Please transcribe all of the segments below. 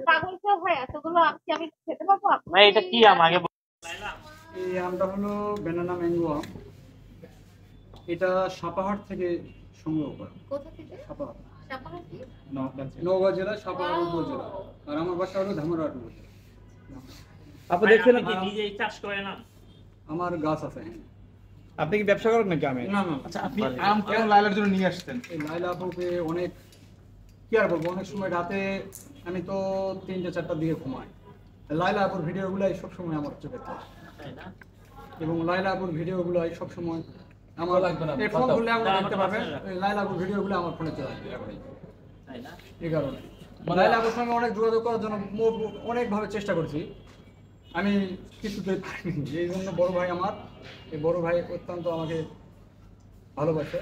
পাগল কেউ ভাই এতগুলো আম কি আমি খেতে পারবো? ভাই এটা কি আম আগে এই আমটা হলো ব্যানানা ম্যাঙ্গো আম। এটা সাপাহাট থেকে সংগ্রহ করা। কোথা থেকে? সাপাহাট, সাপাহার কি? নওগাঁ জেলা সাপাহার উপজেলা। আর আমার বাসা হলো ধামরাট উপজেলা। আপনি দেখছেন কি নিজেই চাষ করে না? আমার গাছ আছে। হ্যাঁ, আপনি কি ব্যবসা করেন নাকি আমের? না না। আচ্ছা, আপনি আম কেন লাইলার জন্য নিয়ে আসছেন? এই লাইলা আপুকে অনেক কি আর বলবো, অনেক সময় রাতে আমি তো 3টা-4টার দিকে ঘুমাই। লাইলা আপুর ভিডিওগুলাই সবসময় আমার চোখে পড়ে তাই না? এবং লাইলা আপুর ভিডিওগুলাই সবসময় আমার এই ফোন খুললে আমরা দেখতে পাবেন। লাইলা আপুর ভিডিওগুলো আমার ফোনে চলে আসবে এখন। তাই না? এই কারণে লাইলা আপুর সঙ্গে অনেক যোগাযোগ করার জন্য অনেকভাবে চেষ্টা করছি, আমি কিছুতেই পারিনি। এই জন্য বড় ভাই আমার, এই বড় ভাই অত্যন্ত আমাকে ভালোবাসে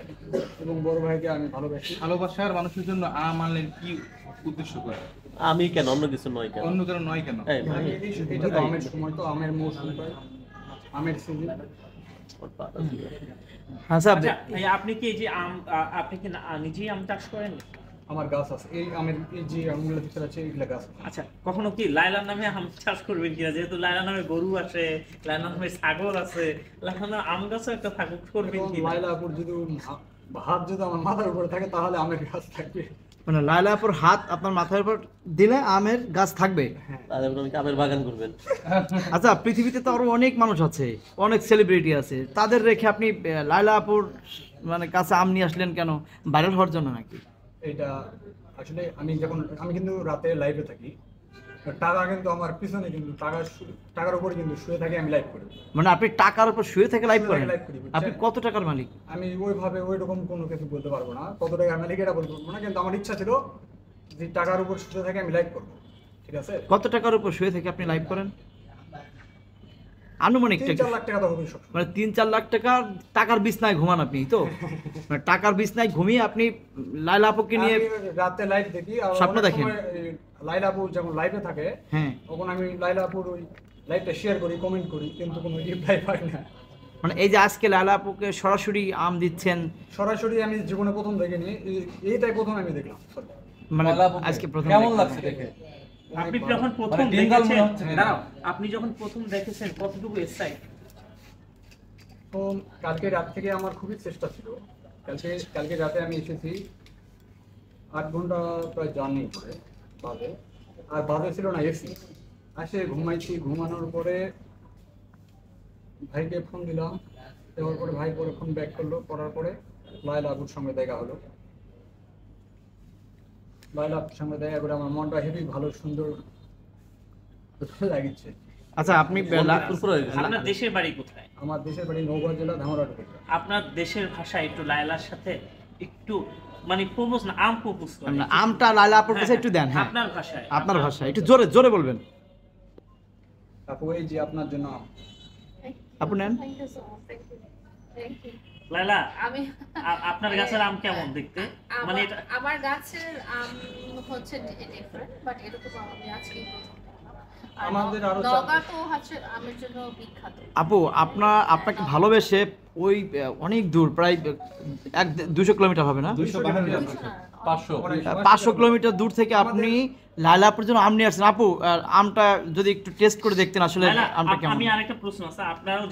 এবং বড় ভাইকে আমি ভালোবাসি। ভালোবাসার মানুষের জন্য আম আনলেন কি উদ্দেশ্য করে? আমি কেন অন্য কিছু নয় কেন? অন্য কারণ নয় কেন? এই ভাই, এটা তো আমের সময়, তো আমের মৌসুম, আমের সিজন। আচ্ছা, এই আপনি কি এই যে আম আপনি কি নিজেই আম চাষ করেন? আমার গাছ আছে, এই আমের এই যে আমগুলো দেখতে পাচ্ছি এইগুলো গাছ আছে। আচ্ছা, কখনো কি লায়লার নামে আম চাষ করবেন কিনা? যেহেতু লায়লার নামে গরু আছে, লায়লার নামে ছাগল আছে, লায়লার নামে আম গাছও একটা থাকুক, করবেন এবং কি? লাইলা আপুর যদি ভাত যদি আমার মাথার উপরে থাকে তাহলে আমের গাছ থাকবে। মানে লায়লাপুর হাত আপনার মাথার উপর দিলে আমের গাছ থাকবে। তাহলে আপনি আমের বাগান করবেন। আচ্ছা, পৃথিবীতে তো আরো অনেক মানুষ আছে, অনেক সেলিব্রিটি আছে, তাদের রেখে আপনি লায়লাপুর মানে কাছে আম নিয়ে আসলেন কেন? ভাইরাল হওয়ার জন্য নাকি? এটা আসলে আমি কিন্তু রাতে লাইভে থাকি, টাকা কিন্তু আমার পিছনে, কিন্তু টাকার উপরে কিন্তু শুয়ে থাকি, আমি লাইভ করি। মানে আপনি টাকার উপর শুয়ে থেকে লাইভ করেন? লাইভ করি, বুঝছেন? আপনি কত টাকার মালিক? আমি ওইভাবে ওইরকম কোনো কিছু বলতে পারবো না, কত টাকা মালিক এটা বলতে পারবো না, কিন্তু আমার ইচ্ছা ছিল যে টাকার উপর শুয়ে থাকে আমি লাইভ করবো। ঠিক আছে, কত টাকার উপর শুয়ে থেকে আপনি লাইভ করেন? আনুমানিক 3-4 লাখ টাকা তো হবে সব। মানে 3-4 লাখ টাকার বিছনায় ঘুমান আপনি তো? মানে টাকার বিছনায় ঘুমিয়ে আপনি লায়লা আপুকে নিয়ে আমি রাতে লাইভ দেখি, আর স্বপ্ন অনেক দেখেন? সময় লাইলা আপু যখন লাইভে থাকে হ্যাঁ, তখন আমি লাইলা আপুর ওই লাইভটা শেয়ার করি, কমেন্ট করি, কিন্তু কোনো রিপ্লাই পাই না। মানে এই যে আজকে লায়লা আপুকে সরাসরি আম দিচ্ছেন, সরাসরি আমি জীবনে প্রথম দেখিনি, এইটাই প্রথম আমি দেখলাম। মানে আজকে প্রথম কেমন দেখলাম। লাগছে দেখে? আপনি যখন প্রথম মানে ডিঙ্গল মনে দেখেছেন, হচ্ছে কিনা? দাঁড়াও, আপনি যখন প্রথম দেখেছেন কতটুকু এক্সাইট? তো কালকে রাত থেকে আমার খুবই চেষ্টা ছিল। কালকে রাতে আমি এসেছি 8 ঘন্টা প্রায় জার্নি করে বাসে, আর বাসে ছিল না এসি। আসে ঘুমাইছি, ঘুমানোর পরে ভাইকে ফোন দিলাম, দেওয়ার পরে ভাই পরে ফোন ব্যাক করলো, করার পরে লায়লা আপুর সঙ্গে দেখা হলো। লায়লা আপুর সঙ্গে দেখা করে আমার মনটা হেবি ভালো সুন্দর লাগিচ্ছে। আচ্ছা, আপনি আপনার দেশের বাড়ি কোথায়? আমার দেশের বাড়ি নওগাঁ জেলা ধামরাট উপজেলা। আপনার দেশের ভাষায় একটু লায়লার সাথে একটু মানে প্রপোজ না, আম প্রপোজ করে। আমটা লায়লা আপুর কাছে একটু দেন। হ্যাঁ, আপনার ভাষায়। আপনার ভাষা একটু জোরে জোরে বলবেন। আপু এই যে আপনার জন্য আম। আপু নেন। Thank you so much. Thank you. Laila, আমি আপনার গাছের আম কেমন দেখতে? মানে এটা আমার গাছের আম হচ্ছে ডিফারেন্ট, বাট এরকম আম আমি আজকেই প্রথম দেখলাম। আর আমাদের আরো নওগাঁ তো হচ্ছে আমের জন্য বিখ্যাত। আপু আপনাকে ভালোবেসে ওই অনেক দূর, প্রায় 200 কিলোমিটার হবে না? 500 কিলোমিটার দূর থেকে আপনি লায়লা আপুর জন্য আম নিয়ে আসছেন। আপু আমটা যদি একটু টেস্ট করে দেখতেন আসলে লায়লা, আমটা কেমন। আমি আরেকটা প্রশ্ন আছে, আপনারও